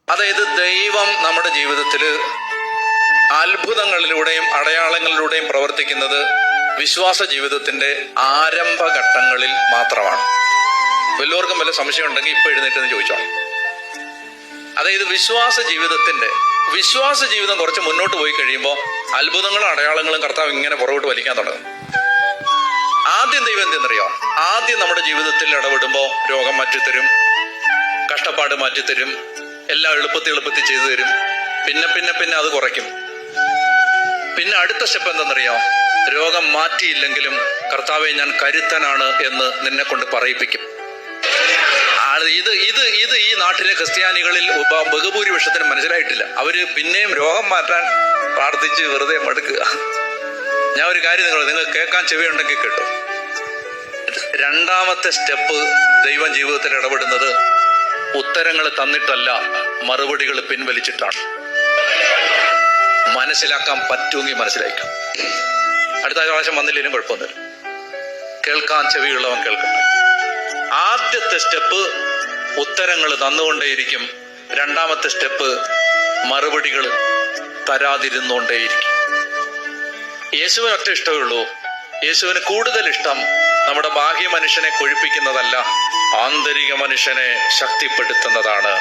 അതായത് ദൈവം നമ്മുടെ ജീവിതത്തിൽ അത്ഭുതങ്ങളിലൂടെയും അടയാളങ്ങളിലൂടെയും പ്രവർത്തിക്കുന്നത് വിശ്വാസ ജീവിതത്തിന്റെ ആരംഭഘട്ടങ്ങളിൽ മാത്രമാണ്. വല്ലവർക്കും വല്ല സംശയം ഉണ്ടെങ്കിൽ ഇപ്പൊ എഴുന്നേറ്റെന്ന് ചോദിച്ചോ. അതായത് വിശ്വാസ ജീവിതം കുറച്ച് മുന്നോട്ട് പോയി കഴിയുമ്പോൾ അത്ഭുതങ്ങളും അടയാളങ്ങളും കർത്താവ് ഇങ്ങനെ പുറകോട്ട് വലിക്കാൻ തുടങ്ങും. ആദ്യം ദൈവം എന്തെന്നറിയോ? ആദ്യം നമ്മുടെ ജീവിതത്തിൽ ഇടപെടുമ്പോൾ രോഗം മാറ്റിത്തരും, കഷ്ടപ്പാട് മാറ്റിത്തരും, എല്ലാം എളുപ്പത്തിൽ ചെയ്തു തരും. പിന്നെ അത് കുറയ്ക്കും. പിന്നെ അടുത്ത സ്റ്റെപ്പ് എന്തെന്നറിയോ? രോഗം മാറ്റിയില്ലെങ്കിലും കർത്താവെ ഞാൻ കരുത്തനാണ് എന്ന് നിന്നെ കൊണ്ട് പറയിപ്പിക്കും. ഇത് ഈ നാട്ടിലെ ക്രിസ്ത്യാനികളിൽ ബഹുഭൂരിപക്ഷത്തിന് മനസ്സിലായിട്ടില്ല. അവര് പിന്നെയും രോഗം മാറ്റാൻ പ്രാർത്ഥിച്ച് വെറുതെ മടുക്കുക. ഞാൻ ഒരു കാര്യം നിങ്ങൾ കേൾക്കാൻ ചെവിയുണ്ടെങ്കിൽ കേട്ടു. രണ്ടാമത്തെ സ്റ്റെപ്പ് ദൈവം ജീവിതത്തിൽ ഇടപെടുന്നത് ഉത്തരങ്ങൾ തന്നിട്ടല്ല, മറുപടികൾ പിൻവലിച്ചിട്ടാണ്. മനസ്സിലാക്കാൻ പറ്റുമെങ്കിൽ മനസ്സിലാക്കാം. അടുത്ത പ്രാവശ്യം വന്നില്ലെങ്കിലും കുഴപ്പമൊന്നുമില്ല. കേൾക്കാൻ ചെവിയുള്ളവൻ കേൾക്കട്ടെ. ആദ്യത്തെ സ്റ്റെപ്പ് ഉത്തരങ്ങൾ തന്നുകൊണ്ടേയിരിക്കും. രണ്ടാമത്തെ സ്റ്റെപ്പ് മറുപടികൾ തരാതിരുന്നുകൊണ്ടേയിരിക്കും. യേശുവിന് ഒറ്റ ഇഷ്ടമേ ഉള്ളൂ. യേശുവിന് കൂടുതൽ ഇഷ്ടം നമ്മുടെ ബാഹ്യ മനുഷ്യനെ കൊഴുപ്പിക്കുന്നതല്ല, ആന്തരിക മനുഷ്യനെ ശക്തിപ്പെടുത്തുന്നതാണ്.